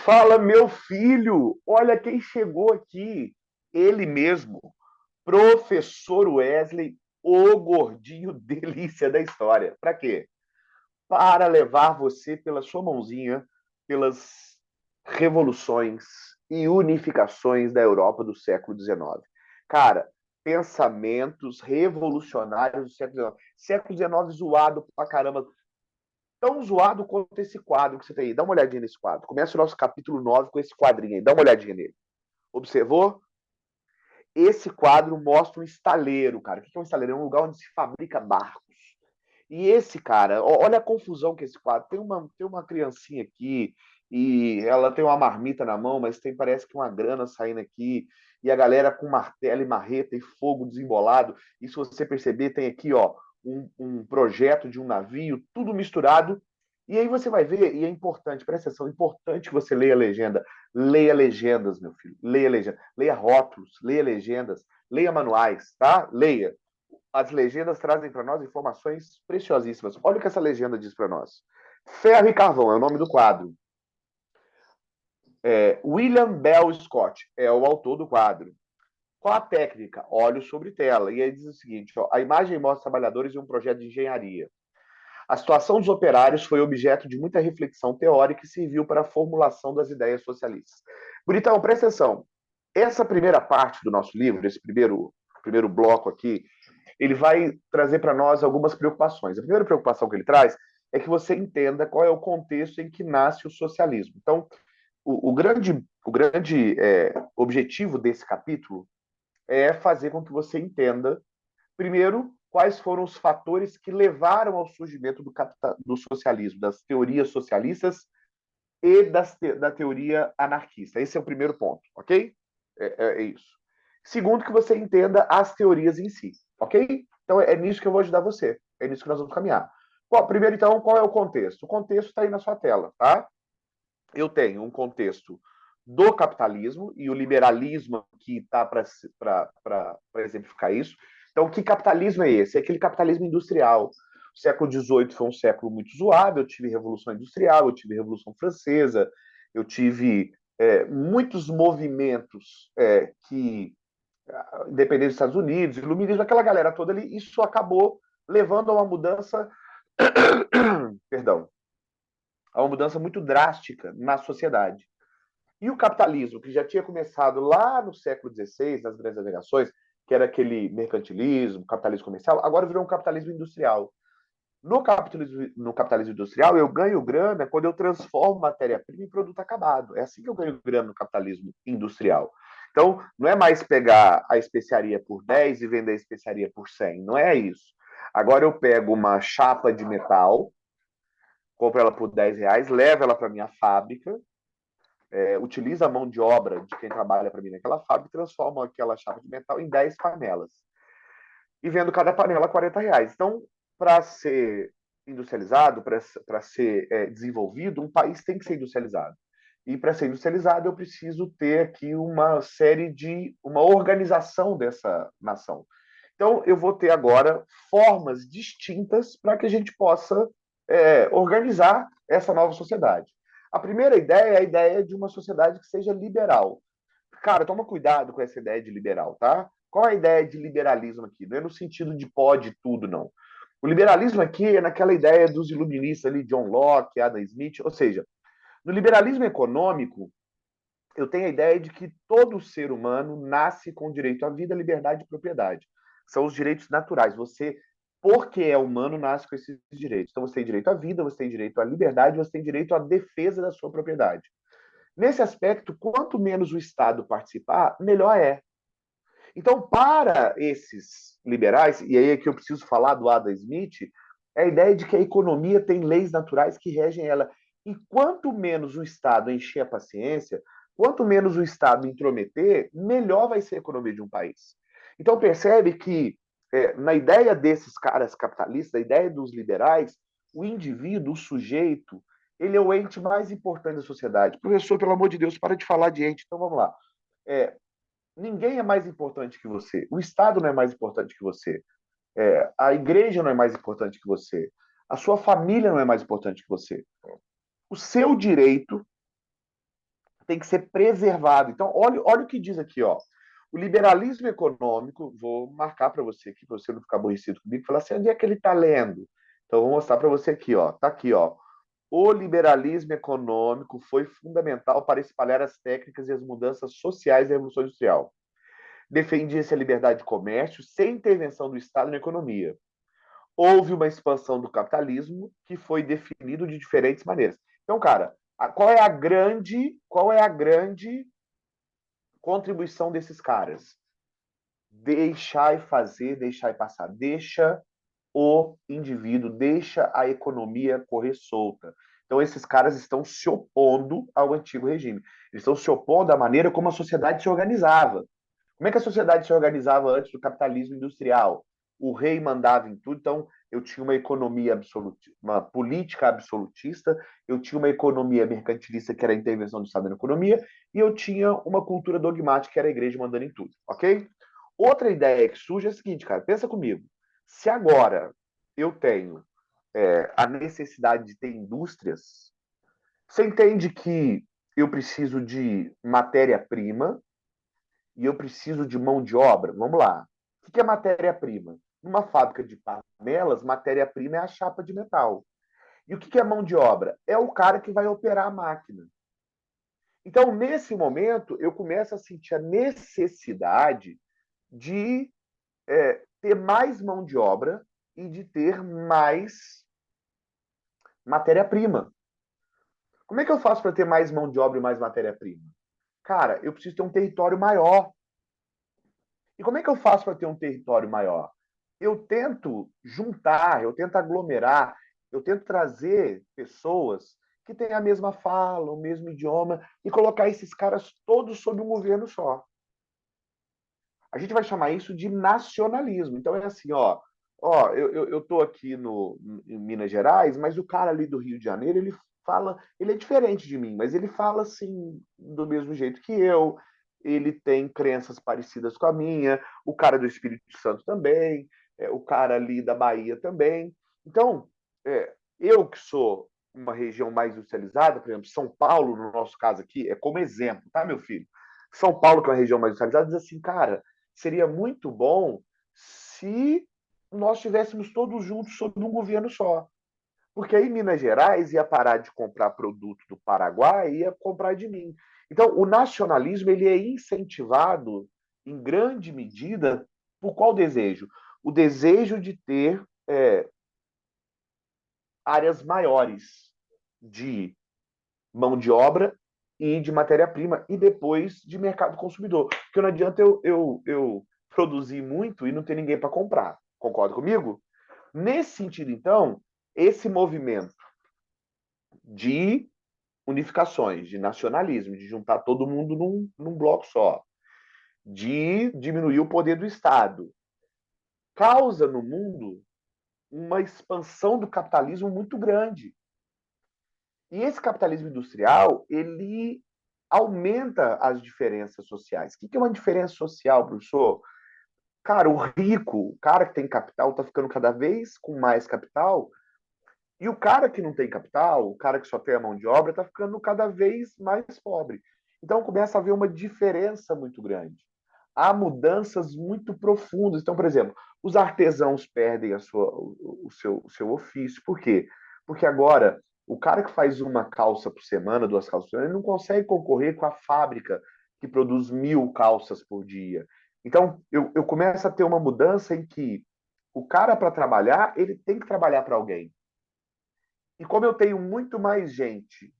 Fala, meu filho! Olha quem chegou aqui. Ele mesmo, professor Wesley, o gordinho delícia da história. Para quê? Para levar você pela sua mãozinha pelas revoluções e unificações da Europa do século XIX. Cara, pensamentos revolucionários do século XIX. Século XIX zoado pra caramba, tão zoado quanto esse quadro que você tem aí. Dá uma olhadinha nesse quadro. Começa o nosso capítulo 9 com esse quadrinho aí. Dá uma olhadinha nele. Observou? Esse quadro mostra um estaleiro, cara. O que é um estaleiro? É um lugar onde se fabrica barcos. E esse cara, olha a confusão que esse quadro. Tem uma criancinha aqui e ela tem uma marmita na mão, mas tem parece que uma grana saindo aqui. E a galera com martelo e marreta e fogo desembolado. E se você perceber, tem aqui ó, um projeto de um navio, tudo misturado. E aí você vai ver, e é importante, presta atenção, é importante que você leia a legenda. Leia legendas, meu filho. Leia legenda. Leia rótulos, leia legendas, leia manuais, tá? Leia. As legendas trazem para nós informações preciosíssimas. Olha o que essa legenda diz para nós. Ferro e Carvão é o nome do quadro. William Bell Scott é o autor do quadro. Qual a técnica? Óleo sobre tela. E aí diz o seguinte: ó, a imagem mostra trabalhadores em um projeto de engenharia. A situação dos operários foi objeto de muita reflexão teórica e serviu para a formulação das ideias socialistas. Bonitão, presta atenção. Essa primeira parte do nosso livro, esse primeiro bloco aqui, ele vai trazer para nós algumas preocupações. A primeira preocupação que ele traz é que você entenda qual é o contexto em que nasce o socialismo. Então, o grande objetivo desse capítulo é fazer com que você entenda, primeiro, quais foram os fatores que levaram ao surgimento do socialismo, das teorias socialistas e da teoria anarquista. Esse é o primeiro ponto, ok? É isso. Segundo, que você entenda as teorias em si, ok? Então é nisso que eu vou ajudar você. É nisso que nós vamos caminhar. Primeiro, então, qual é o contexto? O contexto está aí na sua tela, tá? Eu tenho um contexto do capitalismo e o liberalismo que está para exemplificar isso. Então, que capitalismo é esse? É aquele capitalismo industrial. O século XVIII foi um século muito zoado. Eu tive Revolução Industrial, eu tive Revolução Francesa, eu tive muitos movimentos que, independente dos Estados Unidos, iluminismo, aquela galera toda ali, isso acabou levando a uma mudança, perdão, a uma mudança muito drástica na sociedade. E o capitalismo, que já tinha começado lá no século XVI, nas grandes navegações, que era aquele mercantilismo, capitalismo comercial, agora virou um capitalismo industrial. No capitalismo industrial, eu ganho grana quando eu transformo matéria-prima em produto acabado. É assim que eu ganho grana no capitalismo industrial. Então, não é mais pegar a especiaria por 10 e vender a especiaria por 100. Não é isso. Agora eu pego uma chapa de metal, compro ela por R$ 10, levo ela para minha fábrica, utiliza a mão de obra de quem trabalha para mim naquela fábrica e transforma aquela chapa de metal em 10 panelas. E vendo cada panela R$ 40. Então, para ser industrializado, para ser desenvolvido, um país tem que ser industrializado. E para ser industrializado, eu preciso ter aqui uma organização dessa nação. Então, eu vou ter agora formas distintas para que a gente possa organizar essa nova sociedade. A primeira ideia é a ideia de uma sociedade que seja liberal. Cara, toma cuidado com essa ideia de liberal, tá? Qual é a ideia de liberalismo aqui? Não é no sentido de pode tudo, não. O liberalismo aqui é naquela ideia dos iluministas ali, John Locke, Adam Smith, ou seja, no liberalismo econômico, eu tenho a ideia de que todo ser humano nasce com direito à vida, liberdade e propriedade. São os direitos naturais. Você, porque é humano, nasce com esses direitos. Então você tem direito à vida, você tem direito à liberdade, você tem direito à defesa da sua propriedade. Nesse aspecto, quanto menos o Estado participar, melhor é. Então, para esses liberais, e aí é que eu preciso falar do Adam Smith, é a ideia de que a economia tem leis naturais que regem ela. E quanto menos o Estado encher a paciência, quanto menos o Estado intrometer, melhor vai ser a economia de um país. Então, percebe que, na ideia desses caras capitalistas, a ideia dos liberais, o indivíduo, o sujeito, ele é o ente mais importante da sociedade. Professor, pelo amor de Deus, para de falar de ente. Então, vamos lá. É, Ninguém é mais importante que você. O Estado não é mais importante que você. A igreja não é mais importante que você. A sua família não é mais importante que você. O seu direito tem que ser preservado. Então, olha o que diz aqui, ó. O liberalismo econômico, vou marcar para você aqui, para você não ficar aborrecido comigo, falar assim, onde é que ele está lendo? Então, vou mostrar para você aqui, ó. Tá aqui, ó. O liberalismo econômico foi fundamental para espalhar as técnicas e as mudanças sociais da Revolução Industrial. Defendia-se a liberdade de comércio sem intervenção do Estado na economia. Houve uma expansão do capitalismo que foi definido de diferentes maneiras. Então, cara, qual é a grande contribuição desses caras? Deixar e fazer, deixar e passar. Deixa o indivíduo, deixa a economia correr solta. Então, esses caras estão se opondo ao antigo regime. Eles estão se opondo à maneira como a sociedade se organizava. Como é que a sociedade se organizava antes do capitalismo industrial? O rei mandava em tudo, então eu tinha uma economia absolutista, uma política absolutista, eu tinha uma economia mercantilista, que era a intervenção do Estado na economia, e eu tinha uma cultura dogmática, que era a igreja mandando em tudo, ok? Outra ideia que surge é a seguinte, cara, pensa comigo. Se agora eu tenho a necessidade de ter indústrias, você entende que eu preciso de matéria-prima, e eu preciso de mão de obra, vamos lá. O que é matéria-prima? Numa fábrica de panelas, matéria-prima é a chapa de metal. E o que é mão de obra? É o cara que vai operar a máquina. Então, nesse momento, eu começo a sentir a necessidade de ter mais mão de obra e de ter mais matéria-prima. Como é que eu faço para ter mais mão de obra e mais matéria-prima? Cara, eu preciso ter um território maior. E como é que eu faço para ter um território maior? Eu tento juntar, eu tento aglomerar, eu tento trazer pessoas que têm a mesma fala, o mesmo idioma, e colocar esses caras todos sob um governo só. A gente vai chamar isso de nacionalismo. Então é assim, eu estou aqui em Minas Gerais, mas o cara ali do Rio de Janeiro, ele é diferente de mim, mas ele fala assim, do mesmo jeito que eu, ele tem crenças parecidas com a minha, o cara do Espírito Santo também, o cara ali da Bahia também. Então, eu que sou uma região mais industrializada, por exemplo, São Paulo, no nosso caso aqui, é como exemplo, tá, meu filho? São Paulo, que é uma região mais industrializada, diz assim, cara, seria muito bom se nós estivéssemos todos juntos sob um governo só. Porque aí Minas Gerais ia parar de comprar produto do Paraguai e ia comprar de mim. Então, o nacionalismo ele é incentivado em grande medida por qual desejo? O desejo de ter áreas maiores de mão de obra e de matéria-prima e depois de mercado consumidor. Porque não adianta eu produzir muito e não ter ninguém para comprar. Concorda comigo? Nesse sentido, então, esse movimento de unificações, de nacionalismo, de juntar todo mundo num bloco só, de diminuir o poder do Estado, causa no mundo uma expansão do capitalismo muito grande. E esse capitalismo industrial, ele aumenta as diferenças sociais. O que é uma diferença social, professor? Cara, o rico, o cara que tem capital, está ficando cada vez com mais capital, e o cara que não tem capital, o cara que só tem a mão de obra, está ficando cada vez mais pobre. Então começa a haver uma diferença muito grande. Há mudanças muito profundas. Então, por exemplo, os artesãos perdem o seu ofício. Por quê? Porque agora o cara que faz uma calça por semana, duas calças por semana, ele não consegue concorrer com a fábrica que produz 1.000 calças por dia. Então, eu começo a ter uma mudança em que o cara, para trabalhar, ele tem que trabalhar para alguém. E como eu tenho muito mais gente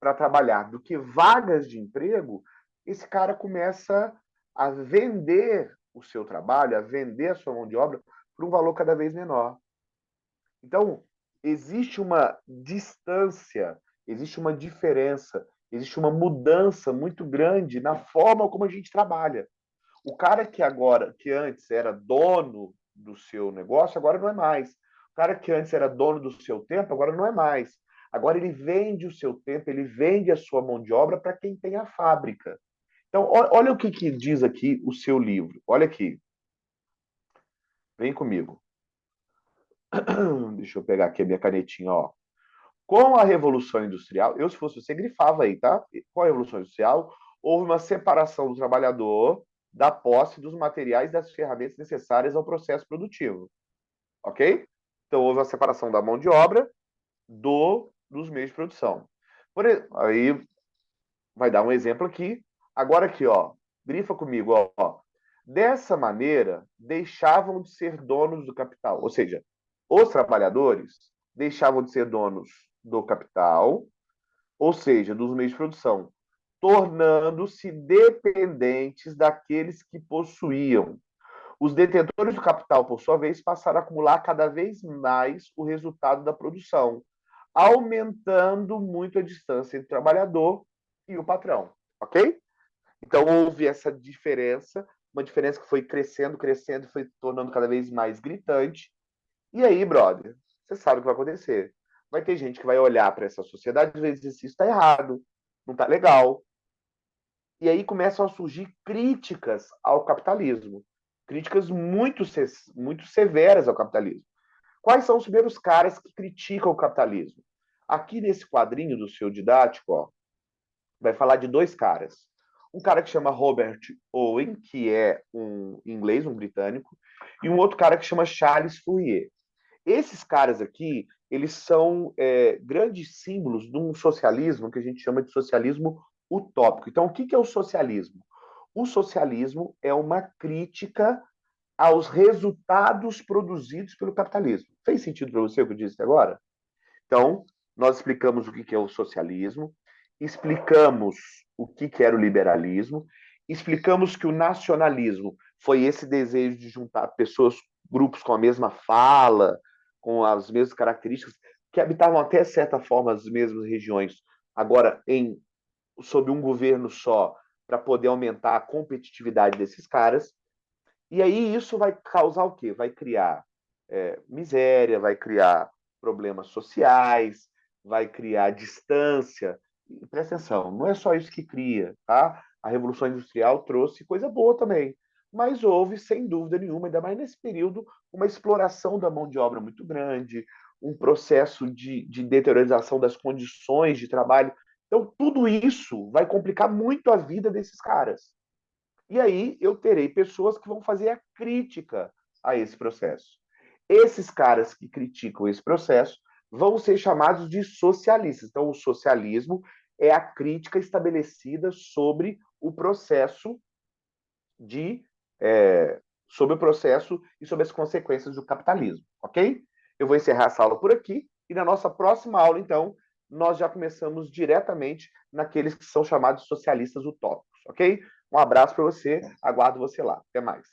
para trabalhar do que vagas de emprego, esse cara começa a vender o seu trabalho, a vender a sua mão de obra por um valor cada vez menor. Então, existe uma distância, existe uma diferença, existe uma mudança muito grande na forma como a gente trabalha. O cara que antes era dono do seu negócio, agora não é mais. O cara que antes era dono do seu tempo, agora não é mais. Agora ele vende o seu tempo, ele vende a sua mão de obra para quem tem a fábrica. Então, olha o que diz aqui o seu livro. Olha aqui. Vem comigo. Deixa eu pegar aqui a minha canetinha, ó. Com a Revolução Industrial, eu, se fosse você, grifava aí, tá? Com a Revolução Industrial, houve uma separação do trabalhador da posse dos materiais e das ferramentas necessárias ao processo produtivo, ok? Então, houve a separação da mão de obra dos meios de produção. Aí, vai dar um exemplo aqui. Agora aqui, ó, grifa comigo, ó. Dessa maneira, deixavam de ser donos do capital, ou seja, os trabalhadores deixavam de ser donos do capital, ou seja, dos meios de produção, tornando-se dependentes daqueles que possuíam. Os detentores do capital, por sua vez, passaram a acumular cada vez mais o resultado da produção, aumentando muito a distância entre o trabalhador e o patrão, ok? Então houve essa diferença, uma diferença que foi crescendo, crescendo, foi tornando cada vez mais gritante. E aí, brother, você sabe o que vai acontecer. Vai ter gente que vai olhar para essa sociedade e vai dizer: isso está errado, não está legal. E aí começam a surgir críticas ao capitalismo, críticas muito severas ao capitalismo. Quais são os primeiros caras que criticam o capitalismo? Aqui nesse quadrinho do seu didático, ó, vai falar de dois caras. Um cara que chama Robert Owen, que é um inglês, um britânico, e um outro cara que chama Charles Fourier. Esses caras aqui, eles são grandes símbolos de um socialismo que a gente chama de socialismo utópico. Então, o que é o socialismo? O socialismo é uma crítica aos resultados produzidos pelo capitalismo. Fez sentido para você o que eu disse agora? Então, nós explicamos o que é o socialismo, explicamos o que era o liberalismo, explicamos que o nacionalismo foi esse desejo de juntar pessoas, grupos com a mesma fala, com as mesmas características, que habitavam até certa forma as mesmas regiões, agora sob um governo só, para poder aumentar a competitividade desses caras. E aí isso vai causar o quê? Vai criar miséria, vai criar problemas sociais, vai criar distância. E presta atenção, não é só isso que cria, tá? A Revolução Industrial trouxe coisa boa também, mas houve, sem dúvida nenhuma, ainda mais nesse período, uma exploração da mão de obra muito grande, um processo de deteriorização das condições de trabalho. Então, tudo isso vai complicar muito a vida desses caras. E aí eu terei pessoas que vão fazer a crítica a esse processo. Esses caras que criticam esse processo vão ser chamados de socialistas. Então, o socialismo é a crítica estabelecida sobre o processo de sobre o processo e sobre as consequências do capitalismo, ok? Eu vou encerrar essa aula por aqui e na nossa próxima aula, então, nós já começamos diretamente naqueles que são chamados socialistas utópicos, ok? Um abraço para você, aguardo você lá. Até mais.